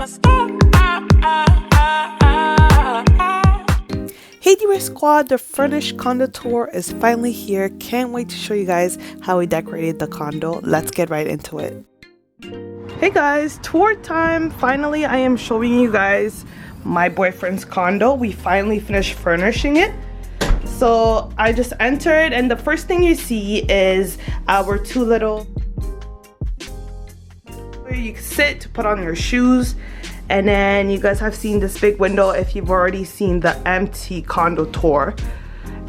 Hey DBRIGHT Squad, the Furnished Condo Tour is finally here. Can't wait to show you guys how we decorated the condo. Let's get right into it. Hey guys, tour time. Finally, I am showing you guys my boyfriend's condo. We finally finished furnishing it. So I just entered and the first thing you see is our two little where you can sit to put on your shoes. And then you guys have seen this big window if you've already seen the empty condo tour.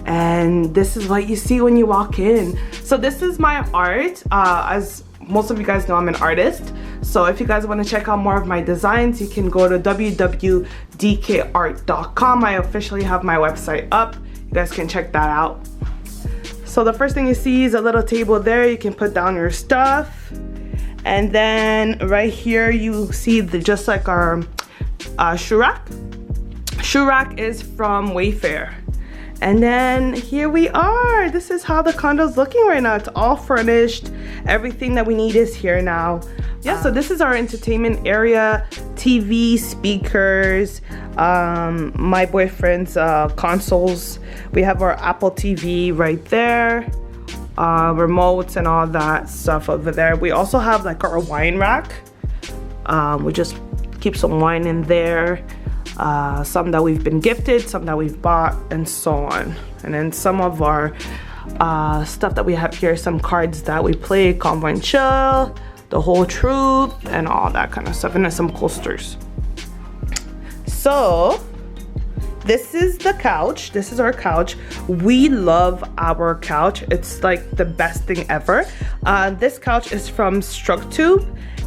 And this is what you see when you walk in. So this is my art. As most of you guys know, I'm an artist. So if you guys want to check out more of my designs, you can go to www.deekaaybright.com. I officially have my website up. You guys can check that out. So the first thing you see is a little table there. You can put down your stuff. And then right here you see just like our shoe rack. Shoe rack is from Wayfair. And then here we are. This is how the condo is looking right now. It's all furnished. Everything that we need is here now. Yeah, so this is our entertainment area. TV, speakers, my boyfriend's consoles. We have our Apple TV right there. Remotes and all that stuff over there. We also have like our wine rack. We just keep some wine in there. Some that we've been gifted, some that we've bought, and so on. And then some of our stuff that we have here, some cards that we play, Convo and Chill, The Whole Truth, and all that kind of stuff. And then some coasters. So this is the couch. This is our couch. We love our couch. It's like the best thing ever. This couch is from XOXO.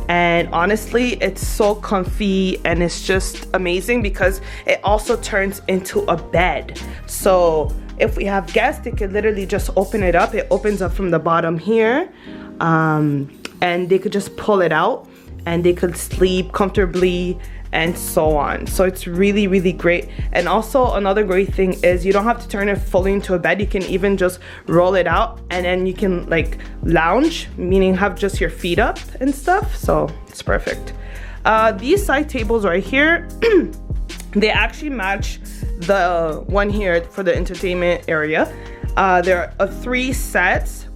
And honestly, it's so comfy and it's just amazing because it also turns into a bed. So if we have guests, they could literally just open it up. It opens up from the bottom here. And they could just pull it out and they could sleep comfortably and so on. So it's really, really great. And also another great thing is you don't have to turn it fully into a bed. You can even just roll it out and then you can like lounge, meaning have just your feet up and stuff. So it's perfect. These side tables right here, they actually match the one here for the entertainment area. There are 3 sets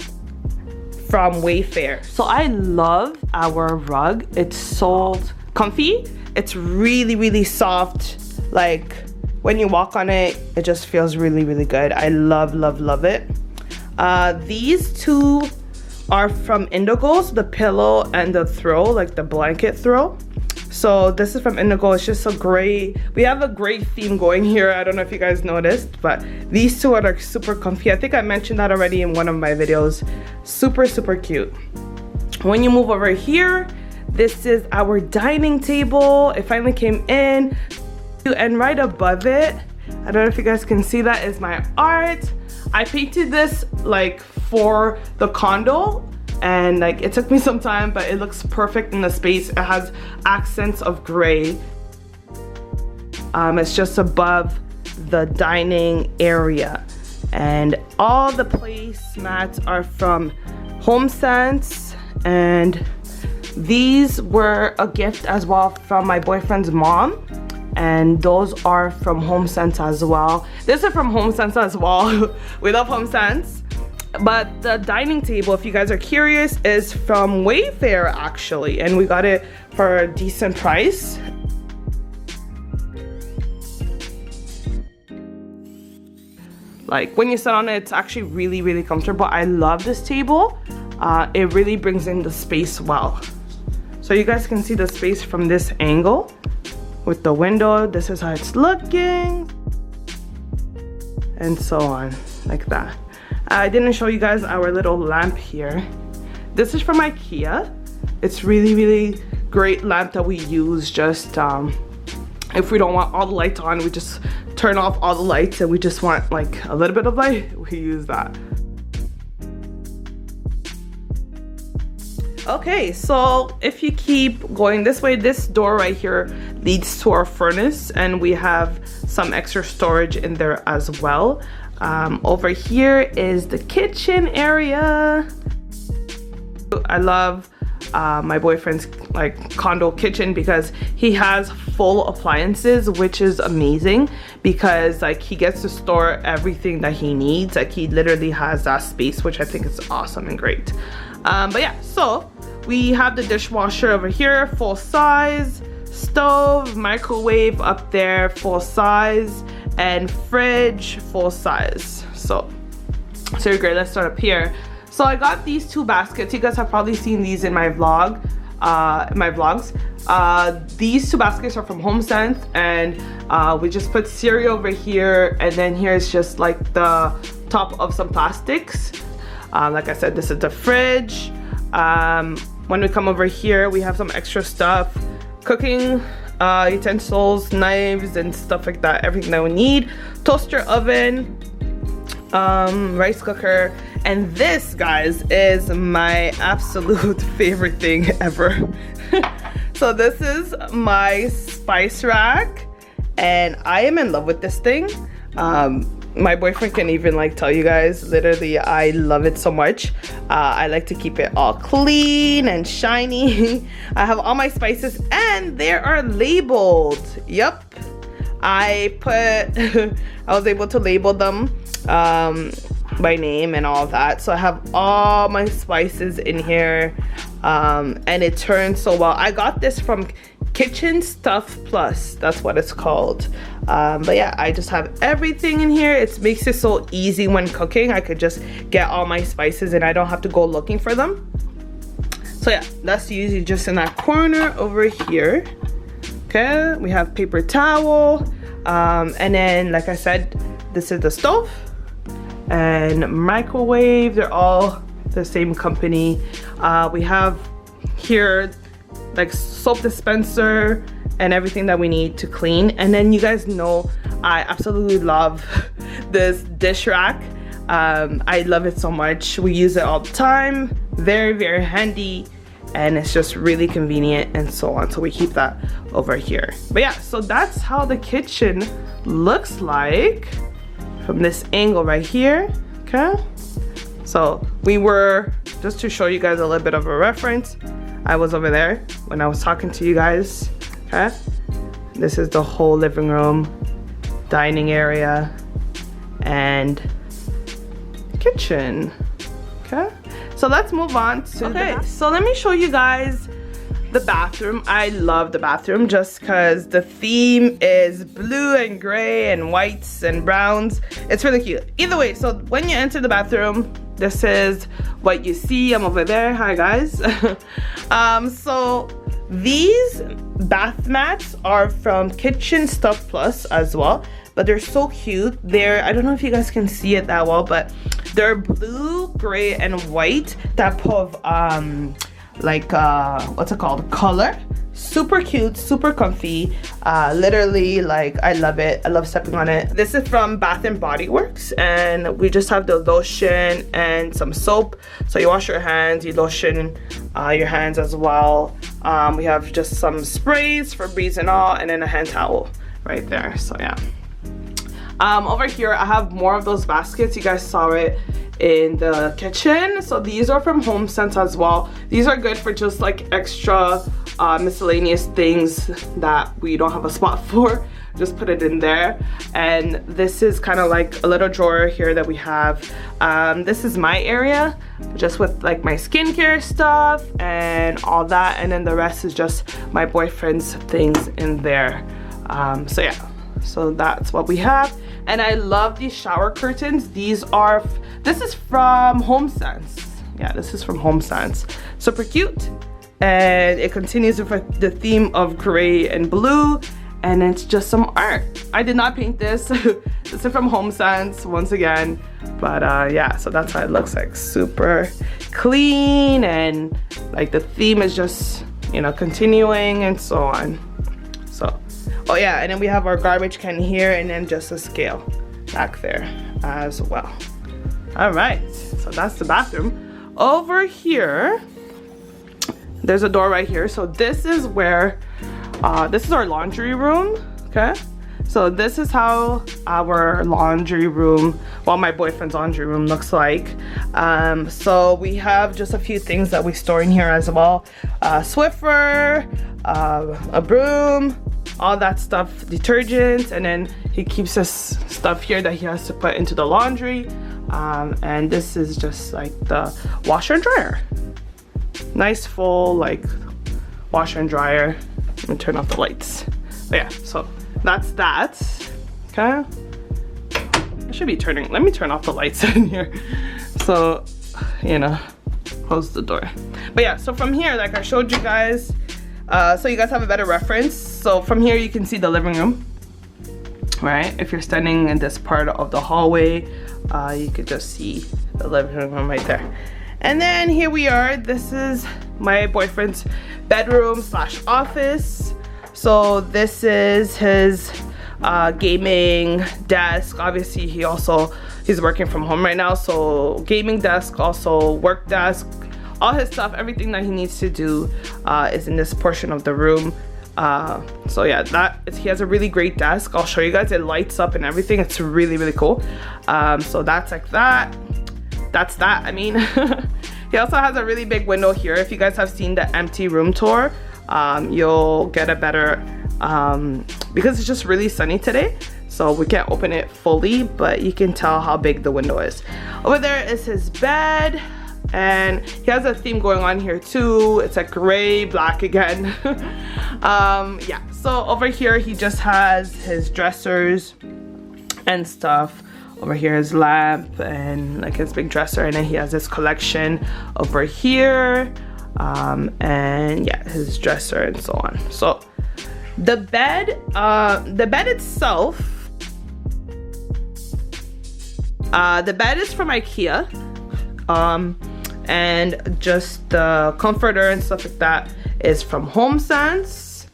from Wayfair. So I love our rug. It's so comfy. It's really, really soft. Like when you walk on it, it just feels really, really good. I love, love, love it. These two are from Indigo, so the pillow and the throw, like the blanket throw. So this is from Indigo. It's just a great, we have a great theme going here. I don't know if you guys noticed, but these two are like super comfy. I think I mentioned that already in one of my videos. Super, super cute. When you move over here, this is our dining table. It finally came in. And right above it, I don't know if you guys can see that, is my art. I painted this like for the condo and like it took me some time, but it looks perfect in the space. It has accents of gray. It's just above the dining area. And all the placemats are from HomeSense, and these were a gift as well from my boyfriend's mom, and those are from HomeSense as well. This is from HomeSense as well. We love HomeSense. But the dining table, if you guys are curious, is from Wayfair actually, and we got it for a decent price. Like when you sit on it, it's actually really, really comfortable. I love this table. It really brings in the space well. So you guys can see the space from this angle with the window. This is how it's looking, and so on, like that. I didn't show you guys our little lamp here. This is from IKEA. It's really, really great lamp that we use just if we don't want all the lights on, we just turn off all the lights and we just want like a little bit of light, we use that. Okay, so if you keep going this way, this door right here leads to our furnace, and we have some extra storage in there as well. Over here is the kitchen area. I love my boyfriend's like condo kitchen because he has full appliances, which is amazing because like he gets to store everything that he needs. Like he literally has that space, which I think is awesome and great. But yeah, so we have the dishwasher over here, full size, stove, microwave up there, full size, and fridge, full size. So you're great. Let's start up here. So I got these 2 baskets. You guys have probably seen these in my vlogs. These 2 baskets are from HomeSense, and we just put cereal over here, and then here's just like the top of some plastics. Like I said, this is the fridge. When we come over here, we have some extra stuff, cooking utensils, knives, and stuff like that, everything that we need. Toaster oven, rice cooker, and this, guys, is my absolute favorite thing ever. So this is my spice rack, and I am in love with this thing. My boyfriend can even like tell you guys, literally I love it so much. I like to keep it all clean and shiny. I have all my spices and they are labeled. Yep, I was able to label them by name and all that. So I have all my spices in here, and it turns so well. I got this from Kitchen Stuff Plus, that's what it's called. But yeah, I just have everything in here. It makes it so easy when cooking. I could just get all my spices and I don't have to go looking for them. So yeah, that's usually just in that corner over here. Okay, we have paper towel, and then like I said, this is the stove and microwave. They're all the same company. We have here like soap dispenser and everything that we need to clean. And then you guys know I absolutely love this dish rack. I love it so much. We use it all the time. Very, very handy, and it's just really convenient and so on. So we keep that over here. But yeah, so that's how the kitchen looks like from this angle right here. Okay, so we were, just to show you guys a little bit of a reference, I was over there when I was talking to you guys. Okay, this is the whole living room, dining area, and kitchen. Okay, so let's move on to so let me show you guys the bathroom. I love the bathroom just because the theme is blue and gray and whites and browns. It's really cute. Either way, so when you enter the bathroom, this is what you see. I'm over there. Hi guys. So these bath mats are from Kitchen Stuff Plus as well, but they're so cute. I don't know if you guys can see it that well, but they're blue, gray, and white type of what's it called, color. Super cute, super comfy. Literally, like, I love it. I love stepping on it. This is from Bath and Body Works, and we just have the lotion and some soap. So you wash your hands, you lotion your hands as well. We have just some sprays for Breeze and all, and then a hand towel right there. So yeah. Over here I have more of those baskets. You guys saw it in the kitchen. So these are from HomeSense as well. These are good for just like extra miscellaneous things that we don't have a spot for. Just put it in there. And this is kind of like a little drawer here that we have. This is my area, just with like my skincare stuff and all that, and then the rest is just my boyfriend's things in there. So yeah, so that's what we have. And I love these shower curtains. This is from HomeSense. Yeah, this is from HomeSense. Super cute. And it continues with the theme of gray and blue, and it's just some art. I did not paint this. This is from HomeSense once again. But yeah, so that's how it looks like. Super clean, and like the theme is just, you know, continuing and so on. So, oh yeah, and then we have our garbage can here, and then just a scale back there as well. All right, so that's the bathroom. Over here, there's a door right here. So this is where, this is our laundry room, okay? So this is how our laundry room, well, my boyfriend's laundry room looks like. So we have just a few things that we store in here as well. Swiffer, a broom, all that stuff, detergent, and then he keeps his stuff here that he has to put into the laundry. And this is just like the washer and dryer. Nice full like washer and dryer. Let me turn off the lights. But yeah, so that's that. Okay, I should be turning, let me turn off the lights in here, so you know, close the door. But yeah, so from here, like I showed you guys, so you guys have a better reference. So from here you can see the living room, right? If you're standing in this part of the hallway, you could just see the living room right there. And then here we are. This is my boyfriend's bedroom slash office. So this is his gaming desk. Obviously he's working from home right now, so gaming desk, also work desk, all his stuff, everything that he needs to do is in this portion of the room. So yeah, he has a really great desk. I'll show you guys. It lights up and everything. It's really, really cool. So that's like that. That's that. I mean, he also has a really big window here. If you guys have seen the empty room tour, you'll get a better, because it's just really sunny today, so we can't open it fully, but you can tell how big the window is. Over there is his bed, and he has a theme going on here too. It's like gray, black again. Yeah, so over here he just has his dressers and stuff. Over here his lamp and like his big dresser, and then he has this collection over here, and yeah, his dresser and so on. So the bed itself, the bed is from IKEA, and just the comforter and stuff like that is from HomeSense.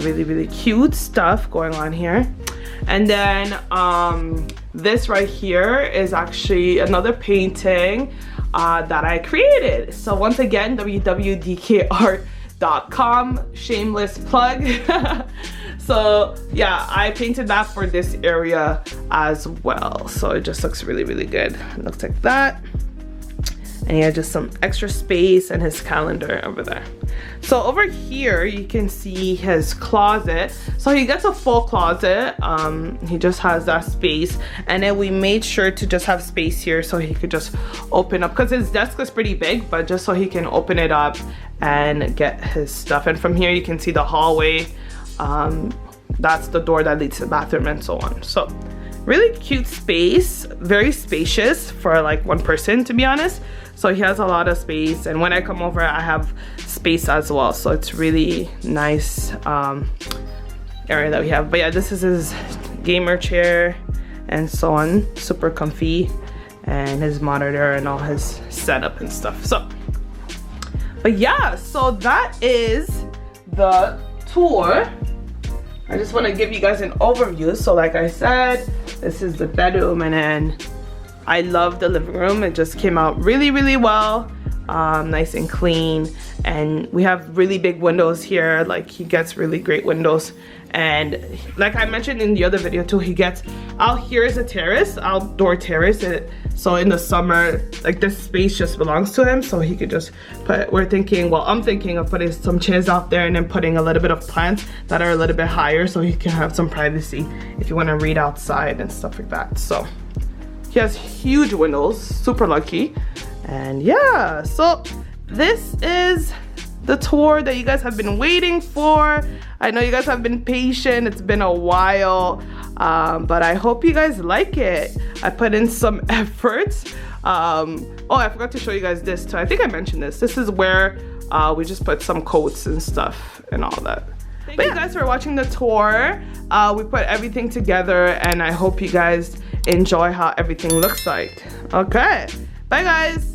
Really, really cute stuff going on here. And then this right here is actually another painting that I created. So once again, www.deekaaybright.com, shameless plug. So yeah, I painted that for this area as well. So it just looks really, really good. It looks like that. And he had just some extra space and his calendar over there. So over here you can see his closet. So he gets a full closet. He just has that space, and then we made sure to just have space here so he could just open up, because his desk is pretty big, but just so he can open it up and get his stuff. And from here you can see the hallway. That's the door that leads to the bathroom and so on. So really cute space, very spacious for like one person, to be honest. So he has a lot of space, and when I come over I have space as well, so it's really nice area that we have. But yeah, this is his gamer chair and so on, super comfy, and his monitor and all his setup and stuff. So but yeah, so that is the tour. I just want to give you guys an overview. So like I said, this is the bedroom, and then I love the living room. It just came out really, really well, nice and clean, and we have really big windows here. Like he gets really great windows, and like I mentioned in the other video too, he gets out here is a terrace, outdoor terrace. So in the summer, like this space just belongs to him, so he could just put, I'm thinking of putting some chairs out there and then putting a little bit of plants that are a little bit higher, so he can have some privacy if you want to read outside and stuff like that. So he has huge windows, super lucky. And yeah, so this is the tour that you guys have been waiting for. I know you guys have been patient, it's been a while, but I hope you guys like it. I put in some effort. Oh, I forgot to show you guys this too. I think I mentioned this. This is where we just put some coats and stuff and all that. Thank you guys for watching the tour. We put everything together, and I hope you guys enjoy how everything looks like. Okay, bye guys.